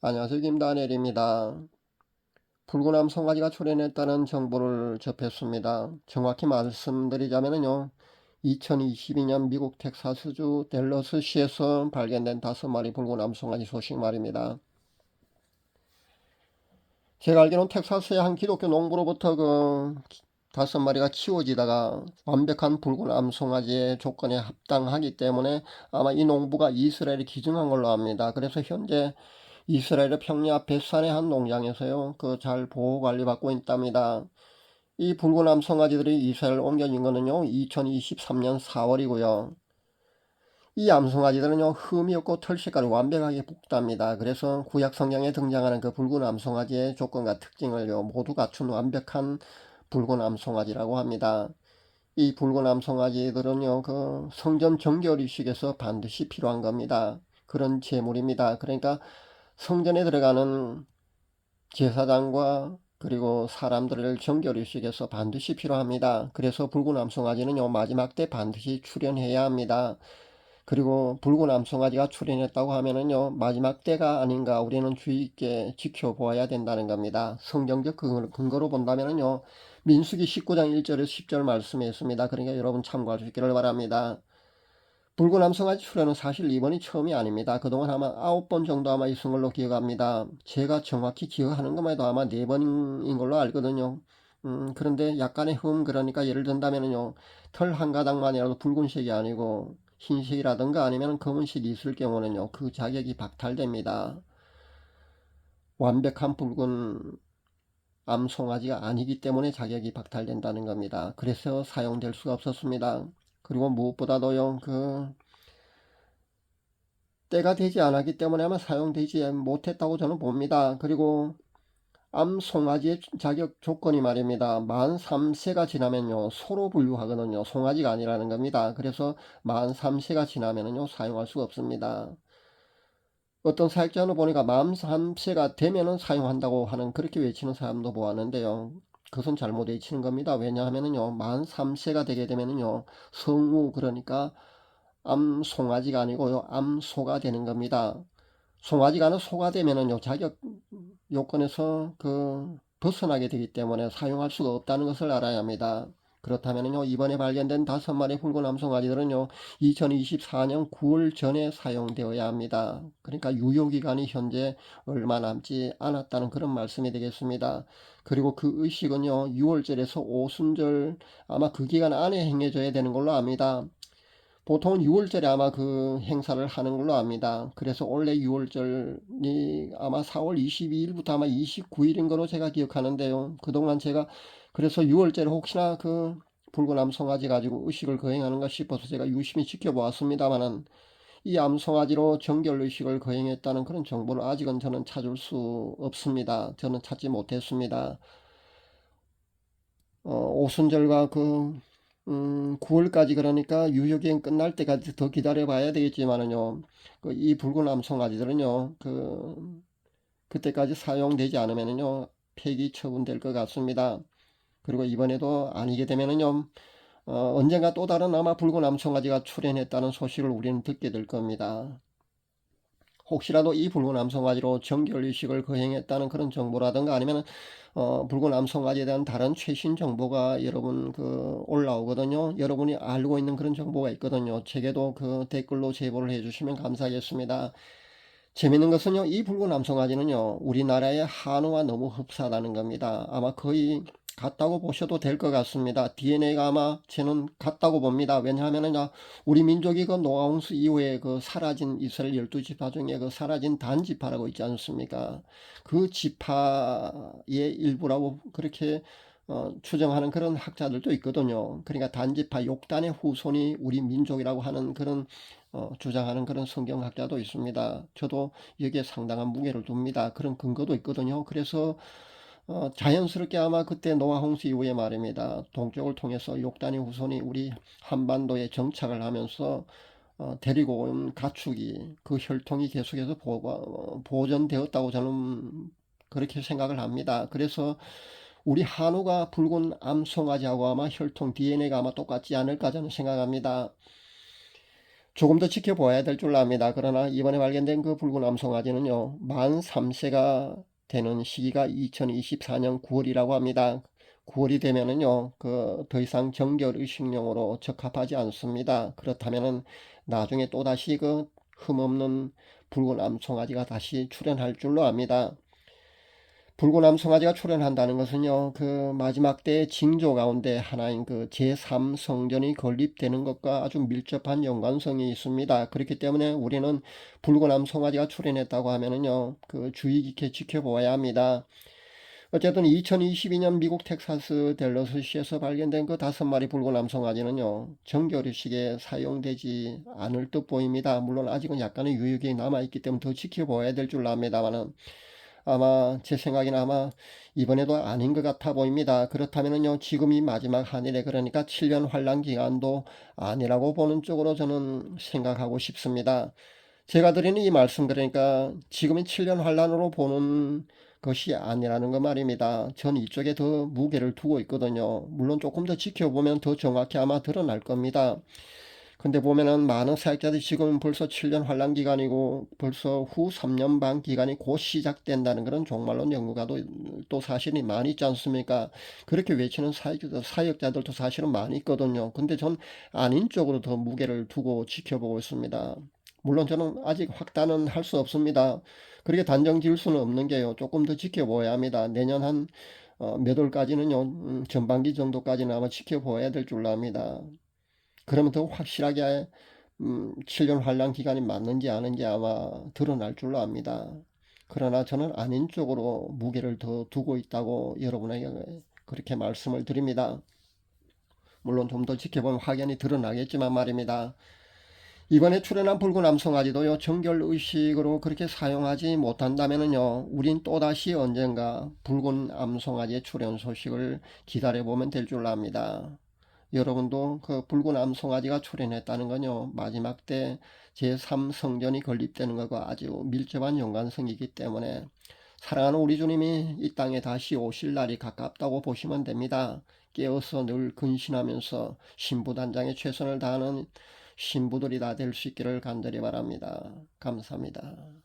안녕하세요. 김다니엘입니다. 붉은암 송아지가 출현했다는 정보를 접했습니다. 정확히 말씀드리자면요. 2022년 미국 텍사스주 댈러스시에서 발견된 5마리 붉은암 송아지 소식 말입니다. 제가 알기로는 텍사스의 한 기독교 농부로부터 5마리가 키워지다가 완벽한 붉은암 송아지의 조건에 합당하기 때문에 아마 이 농부가 이스라엘에 기증한 걸로 압니다. 그래서 현재 이스라엘의 평야 벳산의 한 농장에서요, 잘 보호 관리 받고 있답니다. 이 붉은 암송아지들이 이스라엘 옮겨진 거는요, 2023년 4월이고요. 이 암송아지들은요, 흠이 없고 털 색깔이 완벽하게 붉답니다. 그래서 구약 성경에 등장하는 그 붉은 암송아지의 조건과 특징을요, 모두 갖춘 완벽한 붉은 암송아지라고 합니다. 이 붉은 암송아지들은요, 성전 정결의식에서 반드시 필요한 겁니다. 그런 제물입니다. 그러니까 성전에 들어가는 제사장과 그리고 사람들을 정결의식에서 반드시 필요합니다. 그래서 붉은 암송아지는요, 마지막 때 반드시 출현해야 합니다. 그리고 붉은 암송아지가 출현했다고 하면은요, 마지막 때가 아닌가 우리는 주의 있게 지켜보아야 된다는 겁니다. 성경적 근거로 본다면은요, 민수기 19장 1절에서 10절 말씀에 있습니다. 그러니까 여러분 참고할 수 있기를 바랍니다. 붉은 암송아지 출현은 사실 이번이 처음이 아닙니다. 그동안 아마 9번 정도 아마 있은 걸로 기억합니다. 제가 정확히 기억하는 것만 해도 아마 4번인 걸로 알거든요. 그런데 약간의 그러니까 예를 든다면요, 털 한 가닥만이라도 붉은색이 아니고 흰색이라든가 아니면 검은색이 있을 경우는요, 그 자격이 박탈됩니다. 완벽한 붉은 암송아지가 아니기 때문에 자격이 박탈된다는 겁니다. 그래서 사용될 수가 없었습니다. 그리고 무엇보다도요, 때가 되지 않았기 때문에 아마 사용되지 못했다고 저는 봅니다. 그리고 암송아지의 자격 조건이 말입니다. 만 3세가 지나면요, 소로 분류하거든요. 송아지가 아니라는 겁니다. 그래서 만 3세가 지나면요, 사용할 수가 없습니다. 어떤 사역자는 보니까 만 3세가 되면은 사용한다고 하는 그렇게 외치는 사람도 보았는데요. 그것은 잘못 외치는 겁니다. 왜냐하면요, 만 3세가 되게 되면요, 성우, 그러니까 암송아지가 아니고요, 암소가 되는 겁니다. 송아지가 아니라 소가 되면은요, 자격 요건에서 벗어나게 되기 때문에 사용할 수가 없다는 것을 알아야 합니다. 그렇다면요, 이번에 발견된 5마리 붉은 암송아지들은요, 2024년 9월 전에 사용되어야 합니다. 그러니까 유효기간이 현재 얼마 남지 않았다는 그런 말씀이 되겠습니다. 그리고 그 의식은요, 6월절에서 오순절 아마 그 기간 안에 행해져야 되는 걸로 압니다. 보통은 6월절에 아마 그 행사를 하는 걸로 압니다. 그래서 원래 6월절이 아마 4월 22일부터 아마 29일인 걸로 제가 기억하는데요. 그동안 제가 그래서 6월절에 혹시나 붉은 암송아지 가지고 의식을 거행하는가 싶어서 제가 유심히 지켜보았습니다만은 이 암송아지로 정결의식을 거행했다는 그런 정보를 아직은 저는 찾을 수 없습니다. 저는 찾지 못했습니다. 오순절과 9월까지 그러니까 유효기간 끝날 때까지 더 기다려 봐야 되겠지만은요, 이 붉은 암송아지들은요, 그때까지 사용되지 않으면은요, 폐기 처분될 것 같습니다. 그리고 이번에도 아니게 되면은요, 언젠가 또 다른 아마 붉은 암송아지가 출현했다는 소식을 우리는 듣게 될 겁니다. 혹시라도 이 붉은 암송아지로 정결의식을 거행했다는 그런 정보라든가 아니면 붉은 암송아지에 대한 다른 최신 정보가 여러분 올라오거든요. 여러분이 알고 있는 그런 정보가 있거든요. 제게도 댓글로 제보를 해주시면 감사하겠습니다. 재밌는 것은요, 이 붉은 암송아지는요, 우리나라의 한우와 너무 흡사하다는 겁니다. 아마 거의 같다고 보셔도 될 것 같습니다. DNA가 아마 저는 같다고 봅니다. 왜냐하면 우리 민족이 노아홍수 이후에 사라진 이스라엘 12지파 중에 사라진 단지파라고 있지 않습니까? 그 지파의 일부라고 그렇게 추정하는 그런 학자들도 있거든요. 그러니까 단지파 욕단의 후손이 우리 민족이라고 하는 그런 주장하는 그런 성경학자도 있습니다. 저도 여기에 상당한 무게를 둡니다. 그런 근거도 있거든요. 그래서 자연스럽게 아마 그때 노아 홍수 이후에 말입니다. 동쪽을 통해서 욕단의 후손이 우리 한반도에 정착을 하면서 데리고 온 가축이 그 혈통이 계속해서 보존되었다고 저는 그렇게 생각을 합니다. 그래서 우리 한우가 붉은 암송아지하고 아마 혈통 DNA가 아마 똑같지 않을까 저는 생각합니다. 조금 더 지켜봐야 될 줄 압니다. 그러나 이번에 발견된 그 붉은 암송아지는요, 만 3세가 되는 시기가 2024년 9월이라고 합니다. 9월이 되면은요, 더 이상 정결의식용으로 적합하지 않습니다. 그렇다면은 나중에 또다시 그 흠없는 붉은 암송아지가 다시 출현할 줄로 압니다. 붉은 암송아지가 출현한다는 것은요, 그 마지막 때의 징조 가운데 하나인 그 제3성전이 건립되는 것과 아주 밀접한 연관성이 있습니다. 그렇기 때문에 우리는 붉은 암송아지가 출현했다고 하면은요, 그 주의 깊게 지켜보아야 합니다. 어쨌든 2022년 미국 텍사스 댈러스시에서 발견된 그 5마리 붉은 암송아지는요, 정결의식에 사용되지 않을 듯 보입니다. 물론 아직은 약간의 유익이 남아있기 때문에 더 지켜봐야 될 줄 압니다만은, 아마 제 생각에는 아마 이번에도 아닌 것 같아 보입니다. 그렇다면요, 지금이 마지막 한일에, 그러니까 7년 환란 기간도 아니라고 보는 쪽으로 저는 생각하고 싶습니다. 제가 드리는 이 말씀, 그러니까 지금이 7년 환란으로 보는 것이 아니라는 거 말입니다. 전 이쪽에 더 무게를 두고 있거든요. 물론 조금 더 지켜보면 더 정확히 아마 드러날 겁니다. 근데 보면은 많은 사역자들이 지금 벌써 7년 환란 기간이고 벌써 후 3년 반 기간이 곧 시작된다는 그런 종말론 연구가 또 사실이 많이 있지 않습니까? 그렇게 외치는 사역자들도 사실은 많이 있거든요. 근데 전 아닌 쪽으로 더 무게를 두고 지켜보고 있습니다. 물론 저는 아직 확단은 할 수 없습니다. 그렇게 단정 지을 수는 없는 게요. 조금 더 지켜봐야 합니다. 내년 한 몇 월까지는요, 전반기 정도까지는 아마 지켜봐야 될 줄로 압니다. 그러면 더 확실하게 7년 환란 기간이 맞는지 아닌지 아마 드러날 줄로 압니다. 그러나 저는 아닌 쪽으로 무게를 더 두고 있다고 여러분에게 그렇게 말씀을 드립니다. 물론 좀 더 지켜보면 확연히 드러나겠지만 말입니다. 이번에 출연한 붉은 암송아지도요, 정결의식으로 그렇게 사용하지 못한다면요, 우린 또다시 언젠가 붉은 암송아지의 출연 소식을 기다려보면 될 줄 압니다. 여러분도 그 붉은 암송아지가 출현했다는 건요, 마지막 때 제3성전이 건립되는 것과 아주 밀접한 연관성이기 때문에 사랑하는 우리 주님이 이 땅에 다시 오실 날이 가깝다고 보시면 됩니다. 깨어서 늘 근신하면서 신부단장에 최선을 다하는 신부들이 다 될 수 있기를 간절히 바랍니다. 감사합니다.